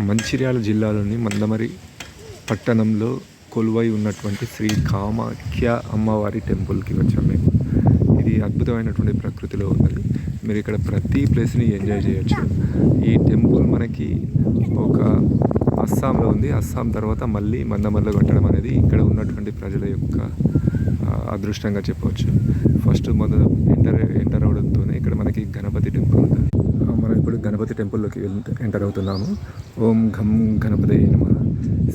మంచిర్యాల జిల్లాలోని మందమరి పట్టణంలో కొలువై ఉన్నటువంటి శ్రీ కామాఖ్య అమ్మవారి టెంపుల్కి వచ్చాము మేము. ఇది అద్భుతమైనటువంటి ప్రకృతిలో ఉన్నది. మీరు ఇక్కడ ప్రతి ప్లేస్ని ఎంజాయ్ చేయొచ్చు. ఈ టెంపుల్ మనకి ఒక అస్సాంలో ఉంది. అస్సాం తర్వాత మళ్ళీ మందమరిలో కట్టడం అనేది ఇక్కడ ఉన్నటువంటి ప్రజల యొక్క అదృష్టంగా చెప్పవచ్చు. ఫస్ట్ మొదలు ఎంటర్ అవడంతోనే ఇక్కడ మనకి గణపతి టెంపుల్ ఉంటుంది. మనం ఇప్పుడు గణపతి టెంపుల్లోకి ఎంటర్ అవుతున్నాము. ఓం ఘం గణపతి నమః.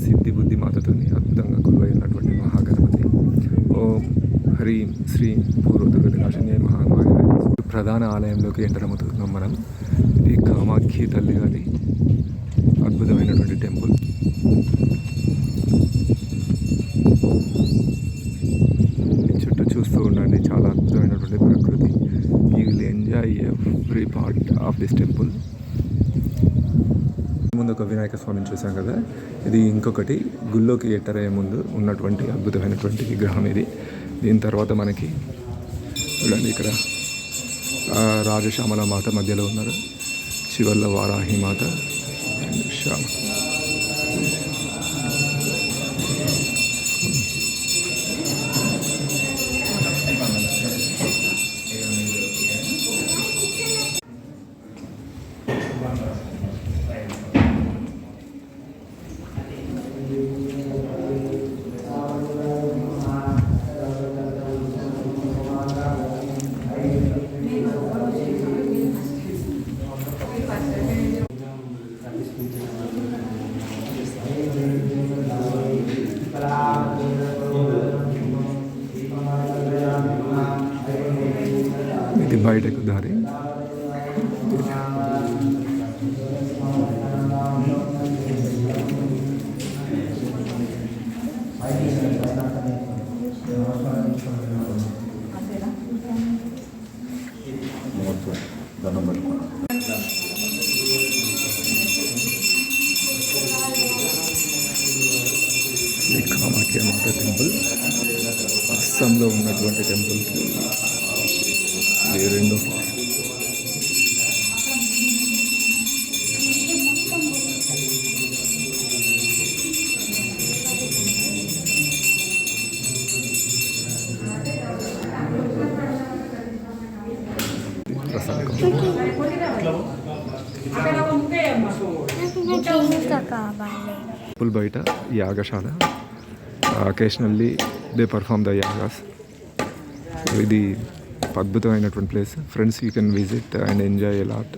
సిద్ధి బుద్ధి మాతతో అద్భుతంగా కొలువై ఉన్నటువంటి మహాగణపతి. ఓం హ్రీం శ్రీం పూర్వదుర్గ నాశన్య మహామాయ. ప్రధాన ఆలయంలోకి ఎంటర్ అవుతున్నాం మనం. ఇది కామాఖ్య తల్లి గారి అద్భుతమైనటువంటి టెంపుల్. చుట్టూ చూస్తూ ఉండండి, చాలా అద్భుతమైనటువంటి ప్రకృతి. You will enjoy every part of this temple. ముందు ఒక వినాయక స్వామిని చూసాం కదా, ఇది ఇంకొకటి గుళ్ళోకి ఎంటర్ అయ్యే ముందు ఉన్నటువంటి అద్భుతమైనటువంటి విగ్రహం ఇది. దీని తర్వాత మనకి చూడండి, ఇక్కడ రాజశ్యామల మాత మధ్యలో ఉన్నారు, చివర్ల వారాహి మాత అండ్ శ్యామ. ఇది బయటకు దారి. కామాఖ్య మాత టెంపుల్ అస్సాంలో ఉన్నటువంటి టెంపుల్కి ఇది రెండో ప్లేస్. టెంపుల్ బయట యాగశాల. అకేషనల్లీ దే పర్ఫామ్ ద యాగాస్. ఇది అద్భుతమైనటువంటి place. Friends, you can visit and enjoy a lot.